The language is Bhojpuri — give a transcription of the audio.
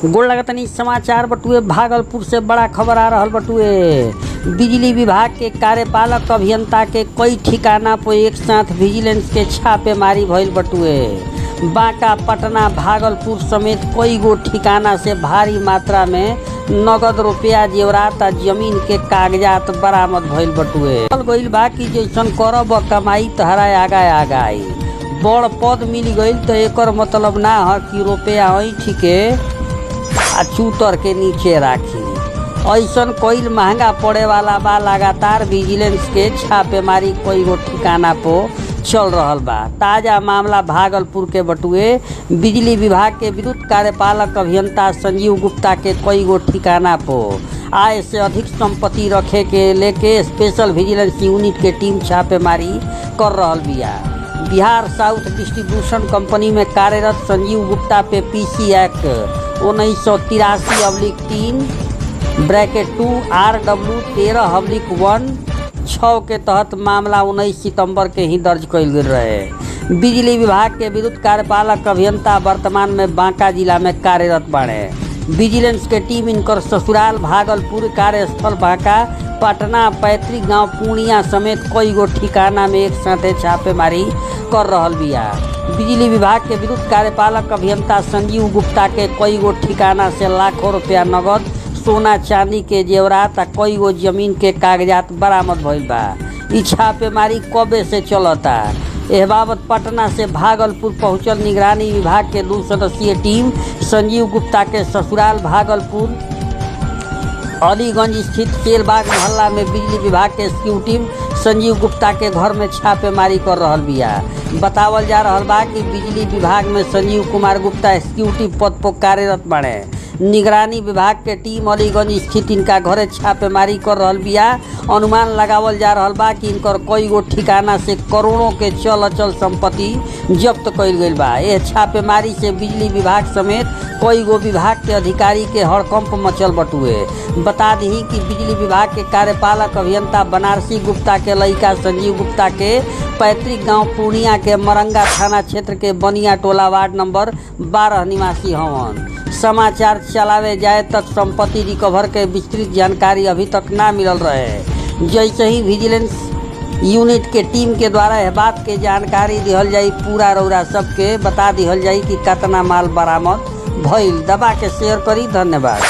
गोड़ लगतनी समाचार बटुए भागलपुर से बड़ा खबर आ रहल बटुए। बिजली विभाग के कार्यपालक अभियंता के कई ठिकाना पर एक साथ विजिलेंस के छापेमारी भइल बटुए। बांका, पटना, भागलपुर समेत कई गो ठिकाना से भारी मात्रा में नगद रुपया, जेवरात आ जमीन के कागजात बरामद भइल बटुए। गइल बा कि जैसन करब कमाई तहरा आगा आई। बड़ पद मिल गइल तो एकर मतलब ना है कि रुपया ऐंठ के आ चूतर के नीचे राखी। ऐसन कईल महंगा पड़े वाला बा। लगातार विजिलेंस के छापेमारी कई गो ठिकाना पर चल रहल बा। ताजा मामला भागलपुर के बटुए। बिजली विभाग के विद्युत कार्यपालक अभियंता संजीव गुप्ता के कई गो ठिकाना पर आय से अधिक संपत्ति रखे के लेके स्पेशल विजिलेंस यूनिट के टीम छापेमारी कर रहल बिया। बिहार साउथ डिस्ट्रीब्यूशन कंपनी में कार्यरत संजीव गुप्ता पे पीसी एक्ट 1983/3 (2 RW 13/1/6) के तहत मामला 19 सितंबर के ही दर्ज कइल गेल रहे। बिजली विभाग के विद्युत कार्यपालक अभियंता वर्तमान में बांका जिला में कार्यरत बाड़े। विजिलेंस के टीम इनकर ससुराल भागलपुर, कार्यस्थल बांका, पटना, पैतृक गांव पूर्णिया समेत कई गो ठिकाना में एक साथे छापेमारी कर रहल बिया। बिजली विभाग के विद्युत कार्यपालक अभियंता संजीव गुप्ता के कई गो ठिकाना से लाखों रुपया नगद, सोना चांदी के जेवरात आ कई गो जमीन के कागजात बरामद भइल बा। इ छापेमारी कबे से चलता। एह बाबत पटना से भागलपुर पहुंचल निगरानी विभाग के 2 सदस्यीय टीम संजीव गुप्ता के ससुराल भागलपुर अलीगंज स्थित केलबाग मोहल्ला में बिजली विभाग के एसक्यू टीम संजीव गुप्ता के घर में छापेमारी कर रहल बिया। बतावल जा रहल बा कि बिजली विभाग में संजीव कुमार गुप्ता एग्जीक्यूटिव पद पर कार्यरत बाड़े। निगरानी विभाग के टीम अलीगंज स्थित इनका घरे छापेमारी कर रहल बिया। अनुमान लगावल जा रहल बा कि इनकर कई गो ठिकाना से करोड़ों के चल अचल संपत्ति जब्त कइल गइल बा। यह छापेमारी से बिजली विभाग समेत कई गो विभाग के अधिकारी के हड़कंप मचल बटुए। बता दी कि बिजली विभाग के कार्यपालक अभियंता बनारसी गुप्ता के लड़का संजीव गुप्ता के पैतृक गांव पूर्णिया के मरंगा थाना क्षेत्र के बनिया टोला वार्ड नंबर 12 निवासी हवन। समाचार चलावे जाए तक संपत्ति रिकवर के विस्तृत जानकारी अभी तक ना मिलल रहे। जैसे ही विजिलेंस यूनिट के टीम के द्वारा यह बात के जानकारी दिहल जाई, पूरा रौरा सबके बता दिहल जाई कि कितना माल बरामद भइल। दबा के शेयर करी। धन्यवाद।